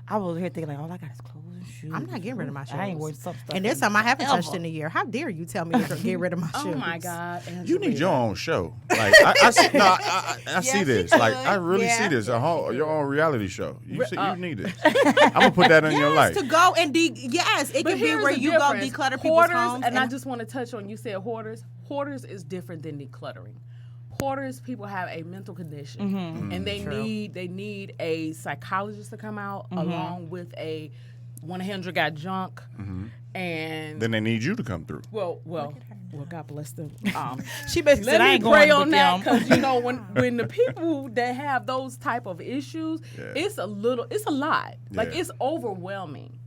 I was here thinking, like, all I got is clothes and shoes. I'm not getting rid of my shoes. I ain't wearing some stuff. And there's something I haven't touched in a year. How dare you tell me to get rid of my shoes? Oh my God, You need Angelita. your own show. Like I see, no, I see this. Like I really see this. Your own reality show. You need it. I'm gonna put that in your life. To go and yes, it But can be here's where the you difference. go declutter people's Hoarders, homes. and I just want to touch on, you said hoarders. Hoarders is different than decluttering. Hoarders, people have a mental condition, and they need a psychologist to come out along with one handler got junk, and Then they need you to come through. well, Well, God bless them. She basically Let said, I me ain't pray going on with that, them. because when the people that have those type of issues, it's a lot. Like, Yeah. it's overwhelming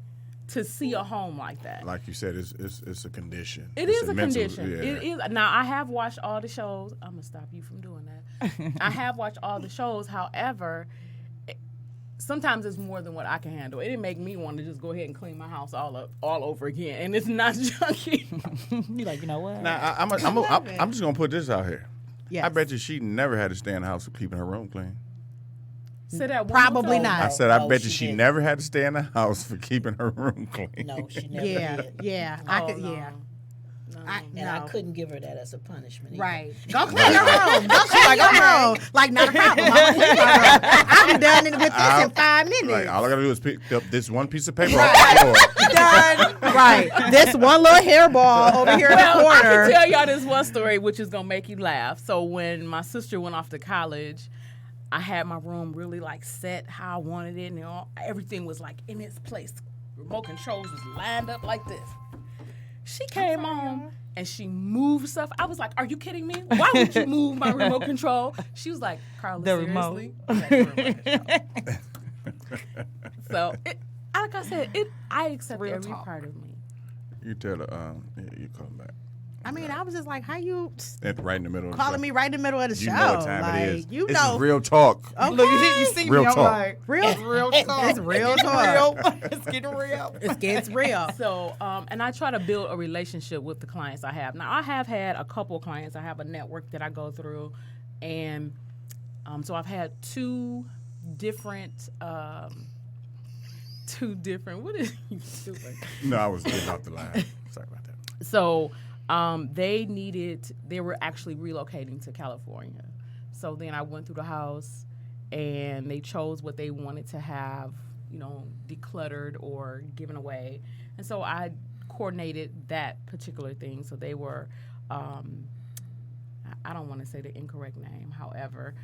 to see a home like that. Like you said, it's a condition. It It's is a mental- condition. yeah. It is. Now, I have watched all the shows. I'm gonna stop you from doing that. I have watched all the shows. However, sometimes it's more than what I can handle. It didn't make me want to just go ahead and clean my house all over again, and it's not junky. You like, you know what? Now, I'm just gonna put this out here. Yes. I bet you she never had to stay in the house for keeping her room clean. Say that one Probably more time. not. I said, I No, bet you she she didn't. never had to stay in the house for keeping her room clean. No, she never Yeah, did. yeah. I Oh, could, no. yeah. And I couldn't give her that as a punishment. either. Right. Go clean your room. Go clean your room. Like, not a problem. I'm gonna clean my room. I'll be done with this in 5 minutes. Like, all I gotta do is pick up this one piece of paper off the floor. Done. Right. This one little hairball over here in the Well, I corner. can tell y'all this one story, which is gonna make you laugh. So when my sister went off to college, I had my room really like set how I wanted it, and everything was like in its place. Remote controls was lined up like this. She came home and she moved stuff. I was like, "Are you kidding me? Why would you move my remote control?" She was like, "Karla, The remote. seriously?" Yeah, the remote control. So, like I said, I accept Real every talk. part of me. You tell her, you call back. I mean, I was just like, how you Right in the middle of the calling show. me right in the middle of the You show? know what time like, it is. you This know. is real talk. Okay. Look, you see Real me, I'm talk. like, Real. it's real talk. It's real talk. real. It's getting real. It gets real. So, and I try to build a relationship with the clients I have. Now, I have had a couple clients. I have a network that I go through, and so I've had two different. What is you doing? No, I was getting off the line. Sorry about that. So, they were actually relocating to California. So then I went through the house, and they chose what they wanted to have, decluttered or given away. And so I coordinated that particular thing. So they were, I don't want to say the incorrect name. However,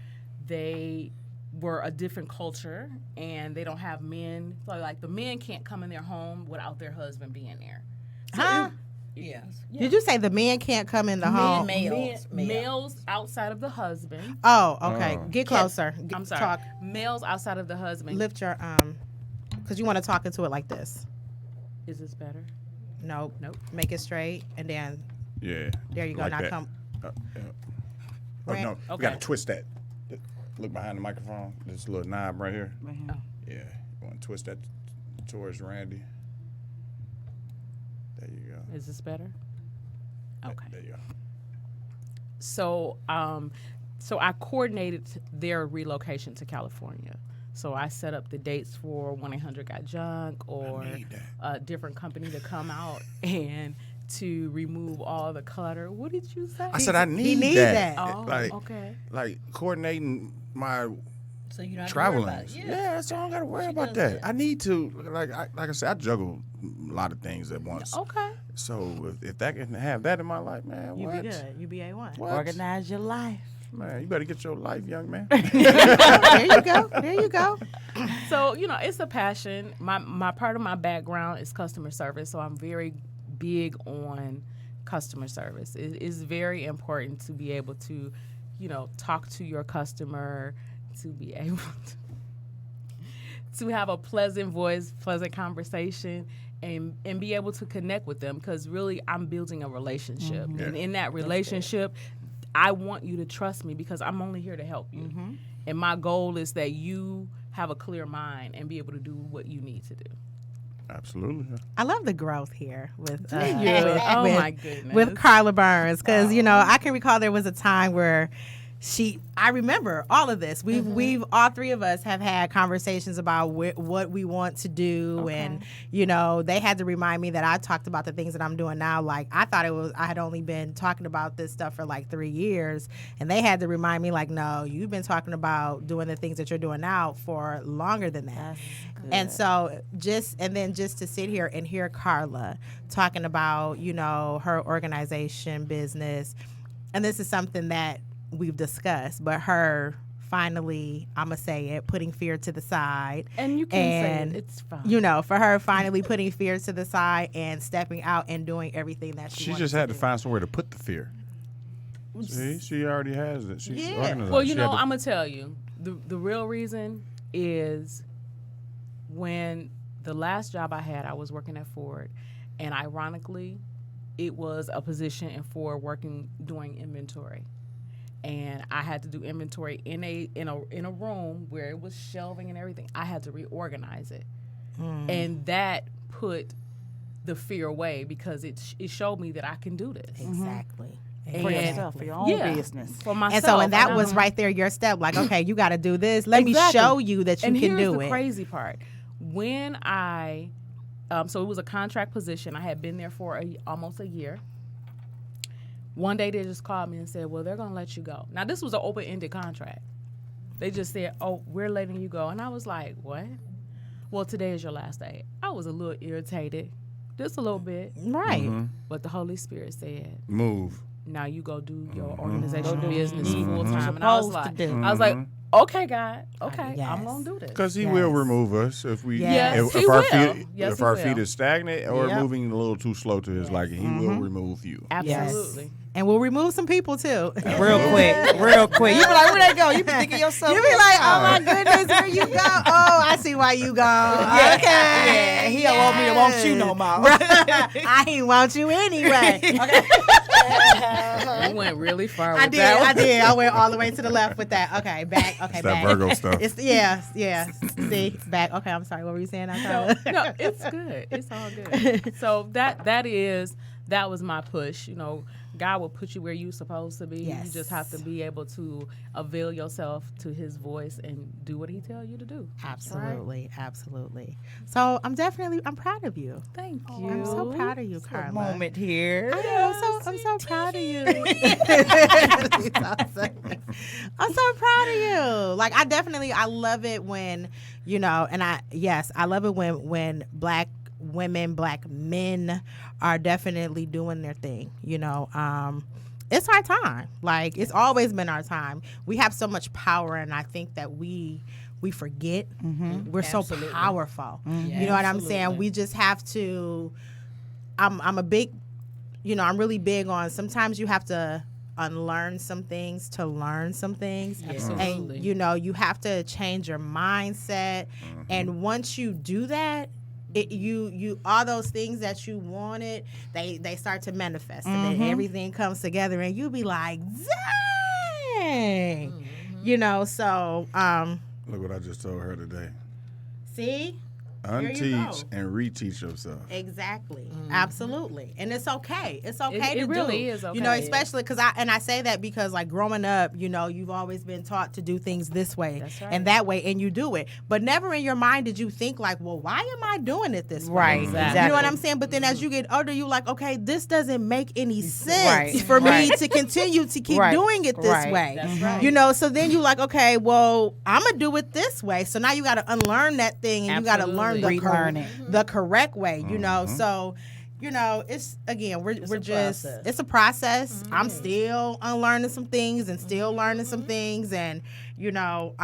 they were a different culture, and they don't have men. So like the men can't come in their home without their husband being there. So Huh? Yes. Did you say the men can't come in the home? Males outside of the husband. Oh, okay. Oh. Get closer. I'm sorry. Talk. Males outside of the husband. Lift your because you want to talk into it like this. Is this better? Nope. Nope. Make it straight, and then Yeah. there you go. Like now that. come. Yeah. Right. No, we Okay. gotta twist that. Look behind the microphone. This little knob right here. Right here. Yeah. You want to twist that towards Randy. There you go. Is this better? Okay. There you go. So, so I coordinated their relocation to California. So I set up the dates for 1-800-GOT-JUNK or need that. a different company to come out and to remove all the clutter. What did you say? I said I need need that. that. Oh, like, okay. like coordinating my So you don't have traveling. to worry about it. Yeah, so I don't gotta worry She about does that. that. I need to like I said, I juggle a lot of things at once. Okay. So if that can have that in my life, man, You what? be good. You be A1. What? Organize your life. Man, you better get your life, young man. There you go. There you go. So, it's a passion. My part of my background is customer service, so I'm very big on customer service. It is very important to be able to, talk to your customer, to be able to have a pleasant voice, pleasant conversation, and be able to connect with them, because really I'm building a relationship. Yeah. And in that relationship, I want you to trust me because I'm only here to help you. And my goal is that you have a clear mind and be able to do what you need to do. Absolutely. Yeah. I love the growth here with Oh my goodness. with Karla Burns, because I can recall there was a time where I remember all of this. We've all three of us have had conversations about what we want to do, and they had to remind me that I talked about the things that I'm doing now. Like I thought I had only been talking about this stuff for like 3 years, and they had to remind me like, no, you've been talking about doing the things that you're doing now for longer than that. And so just to sit here and hear Karla talking about her organization business, and this is something that we've discussed, but her finally, I'm going to say it, putting fear to the side. And you can say it. It's fine. You know, for her finally putting fear to the side and stepping out and doing everything that she just had to find somewhere to put the fear. See, she already has it. She's organized. Well, you know, I'm going to tell you, the real reason is when the last job I had, I was working at Ford, and ironically, it was a position in Ford doing inventory. And I had to do inventory in a room where it was shelving and everything. I had to reorganize it. And that put the fear away because it showed me that I can do this. Exactly. For yourself, for your own business. For myself. And so, and that was right there your step. Like, okay, you got to do this. Let me show you that you can do it. And here's the crazy part. When I, so it was a contract position. I had been there for almost a year. One day they just called me and said, well, they're going to let you go. Now, this was an open-ended contract. They just said, oh, we're letting you go. And I was like, what? Well, today is your last day. I was a little irritated, just a little bit. Right. But the Holy Spirit said, move. Now you go do your organizational business full time. And I was Supposed like, okay, God, okay, Yes. I'm gonna do this. Because He will remove us if we Yes. He if our will. feet Yes, if He our will. feet is stagnant or moving a little too slow to His liking. He will remove you. Absolutely. And we'll remove some people too. Real quick. You be like, where they go? You be thinking yourself. You be like, oh my goodness, where you go? Oh, I see why you gone. Okay. Yeah, He don't want me to want you no more. I ain't want you anyway. We went really far with I did. that one. I did. I went all the way to the left with that. Okay, back. Okay, It's back. that Virgo stuff. It's yeah. See, back. Okay, I'm sorry. What were you saying? No, it's good. It's all good. So that was my push. You know, God will put you where you're supposed to be. Yes. You just have to be able to avail yourself to His voice and do what He tells you to do. Absolutely, absolutely. So I'm proud of you. Thank you. I'm so proud of you, Karla. Moment here. I'm so proud of you. I'm so proud of you. Like I love it when, you know, and I love it when Black women, Black men are definitely doing their thing. You know, it's our time. Like it's always been our time. We have so much power, and I think that we forget we're Absolutely. so powerful. Yeah, You know what I'm absolutely. saying? We just have to. I'm a big, you know, I'm really big on sometimes you have to unlearn some things to learn some things. Absolutely. And, you know, you have to change your mindset. And once you do that, you all those things that you wanted, they start to manifest. And then everything comes together and you be like, dang. You know, so, Look what I just told her today. see? you Unteach go. and reteach yourself. Exactly. Absolutely. And it's okay. It's okay It to really do. is You know, okay. especially because I say that because like growing up, you know, you've always been taught to do things this way That's right. and that way, and you do it. But never in your mind did you think like, well, why am I doing it this way? Right. Exactly. You know what I'm saying? But then as you get older, you're like, okay, this doesn't make any sense Right. for me Right. to continue to keep Right. doing it this Right. way. That's right. You know, so then you like, okay, well, I'm going to do it this way. So now you got to unlearn that thing and you got to learn Absolutely. Relearn it. the correct way, you know. So, you know, it's again, we're a just process. it's a process. I'm still unlearning some things and still learning some things, and you know,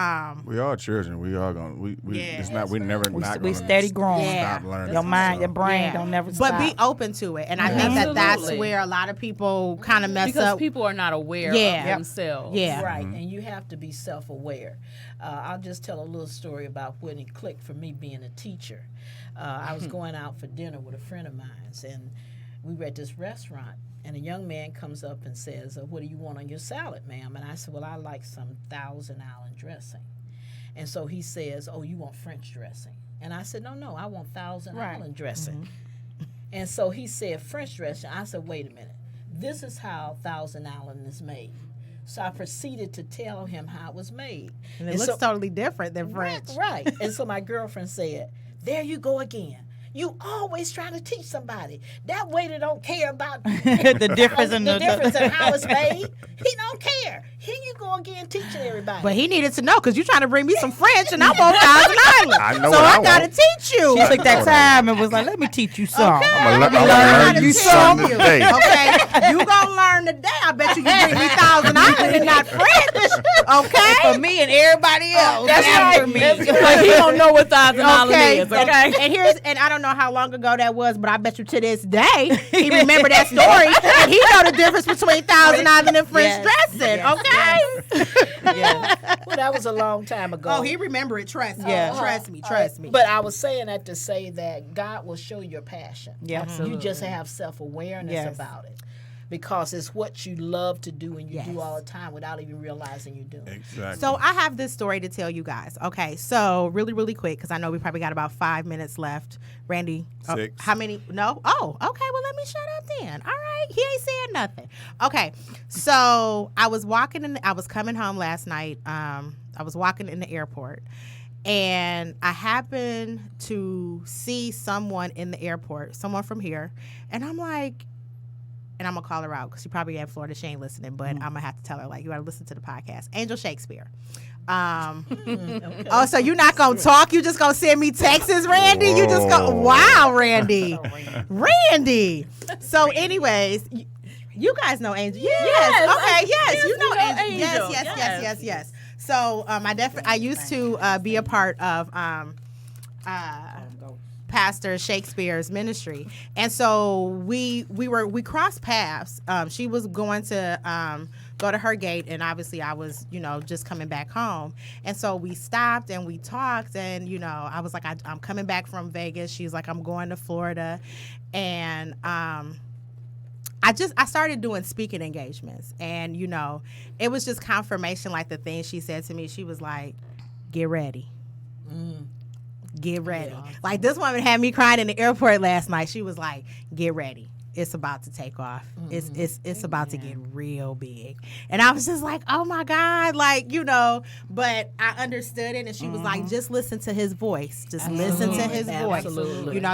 We all children. We all gonna. We Yeah. it's not. We never not We gonna steady growing. Yeah. stop learning. Your mind, So, your brain Yeah. don't never but stop. be open to it. And I think that that's Absolutely. where a lot of people kind of mess Because up. people are not aware Yeah. of Yep. themselves. Yeah. Right, and you have to be self-aware. I'll just tell a little story about when it clicked for me being a teacher. I was going out for dinner with a friend of mine, and we were at this restaurant, and a young man comes up and says, what do you want on your salad, ma'am? And I said, well, I like some Thousand Island dressing. And so he says, oh, you want French dressing? And I said, no, I want Thousand Island dressing. And so he said, French dressing. I said, wait a minute. This is how Thousand Island is made. So I proceeded to tell him how it was made. and it looks totally different than French. Right. And so my girlfriend said, there you go again. You always trying to teach somebody. That waiter don't care about The difference in the difference in how it's made. He don't care. Here you go again teaching everybody. But he needed to know because you're trying to bring me some French and I want Thousand Island. I know so what I gotta want. teach you. She took that time and was like, let me teach you something. I'm Let me gonna learn learn you to something teach today. Okay, you gonna learn today. I bet you can bring me Thousand Island and not French. Okay. For me and everybody else. That's after right. me. Like he don't know what $1,000 Okay, is. Okay. and I don't know how long ago that was, but I bet you to this day he remember that story and he know the difference between Thousand Island and French dressing. Okay. Well, that was a long time ago. Oh, he remember it. Trust me. Yeah. Trust me. But I was saying that to say that God will show your passion. Yeah. You just have self-awareness Yes. about it. Because it's what you love to do and you Yes. do all the time without even realizing you're doing it. Exactly. So I have this story to tell you guys. Okay, so really, really quick because I know we probably got about 5 minutes left. Randy, 6. How many? No. Oh, okay. Well, let me shut up then. All right, he ain't saying nothing. Okay, so I was I was coming home last night. I was walking in the airport, and I happened to see someone in the airport, someone from here, and I'm like. And I'm going to call her out because she probably at Florida. She ain't listening, but I'm going to have to tell her, like, you got to listen to the podcast. Angel Shakespeare. Oh, so you're not going to talk? You just going to send me texts, Randy? You just go, wow, Randy. Randy. So anyways, you guys know Angel. Yes. Okay, yes. You know Angel. Yes. So I used to be a part of Pastor Shakespeare's ministry, and so we crossed paths. She was going to go to her gate, and obviously I was just coming back home, and so we stopped and we talked, and I was like, I'm coming back from Vegas. She's like, I'm going to Florida, and I started doing speaking engagements, and it was just confirmation, like the things she said to me. She was like, get ready. Get ready. Yeah. Like this woman had me crying in the airport last night. She was like, get ready. It's about to take off. It's about to get real big. And I was just like, oh my God, like, but I understood it, and she was like, just listen to his voice. Just listen to his voice.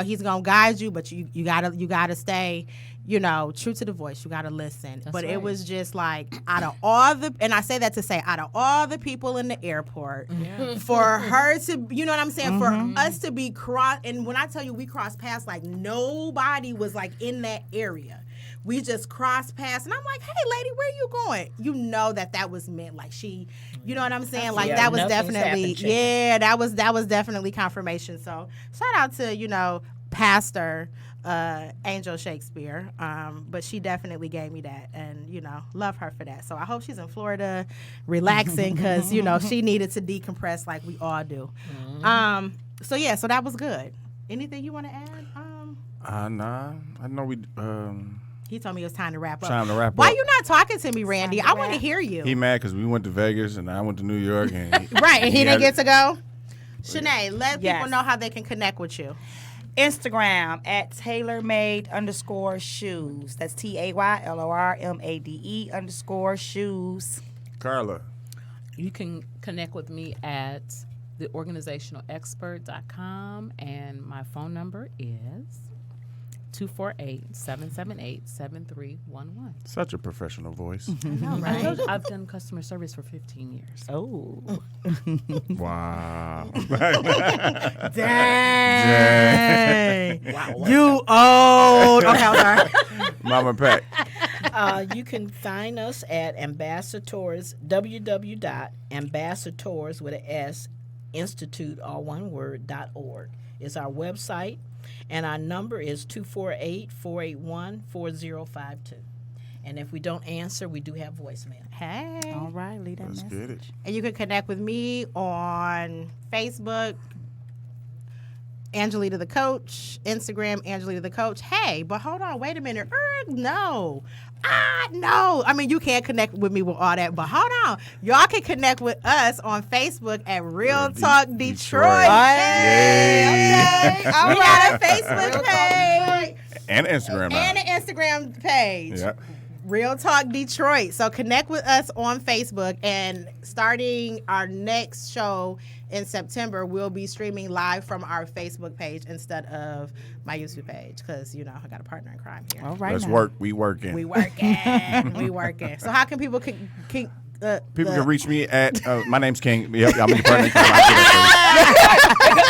He's gonna guide you, but you gotta stay true to the voice. You got to listen. That's but right. It was just like, out of all and I say that to say, out of all the people in the airport, for her to, you know what I'm saying? For us to be and when I tell you we crossed paths, like nobody was like in that area. We just crossed paths, and I'm like, hey, lady, where you going? You know that was meant. Like she, you know what I'm saying? Like that was definitely, that was definitely confirmation. So shout out to, Pastor Angel Shakespeare, but she definitely gave me that, and love her for that. So I hope she's in Florida relaxing because she needed to decompress like we all do. So that was good. Anything you want to add? Nah, I know we he told me it was time to wrap up. Why you not talking to me, Randy? I want to hear you. He mad because we went to Vegas and I went to New York, and right, and he didn't get to go. Sheaney, let people know how they can connect with you. Instagram at Taylormade_shoes. That's TAYLORMADE_shoes. Karla. You can connect with me at theorganizationalexpert.com, and my phone number is 248-778-7311. Such a professional voice. I know, right? I've done customer service for 15 years. Oh. Wow. Dang. Wow. You old. Okay, I'm sorry. Mama Pat. You can find us at ambassadors, www.ambassadors with an S, institute, all one word, .org. Is our website. And our number is 248-481-4052. And if we don't answer, we do have voicemail. Hey. All right, leave that Let's message. get it. And you can connect with me on Facebook, Angelita the Coach, Instagram, Angelita the Coach. Hey, but hold on, wait a minute. No. No. I mean, you can't connect with me with all that, but hold on. Y'all can connect with us on Facebook at Real Talk Detroit. Hey. Okay. We got a Facebook page. And Instagram now. And an Instagram page. Yep. Real Talk Detroit. So connect with us on Facebook, and starting our next show in September, we'll be streaming live from our Facebook page instead of my YouTube page because, you know, I got a partner in crime here. All right. Let's now. work. We working. We working. We working. So how can people people can reach me at my name's King. Yep, I'm your partner in crime.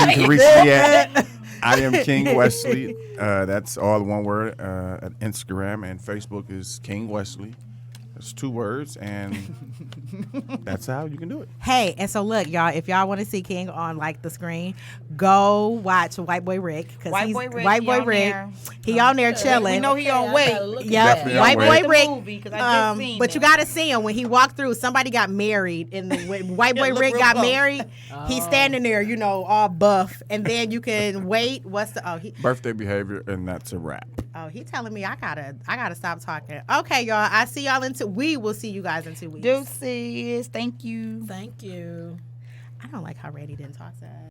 You can reach me at I am King Wesley. That's all one word. At Instagram and Facebook is King Wesley. It's 2 words, and that's how you can do it. Hey, and so look, y'all, if y'all want to see King on like the screen, go watch White Boy Rick. White Boy Rick, White Boy he on Rick. there. He on there chilling. We know he on weight. Yeah, Definitely White on Boy weight. Rick. Movie, 'cause I just seen But you that. got to see him when he walked through. Somebody got married, and when White Boy Look Rick real got close. married, he's standing there, you know, all buff, and then you can wait. Birthday behavior, and that's a wrap. He telling me I gotta stop talking. Okay, y'all. I see y'all we will see you guys in 2 weeks. Deuces. Thank you. Thank you. I don't like how Randy didn't talk to us.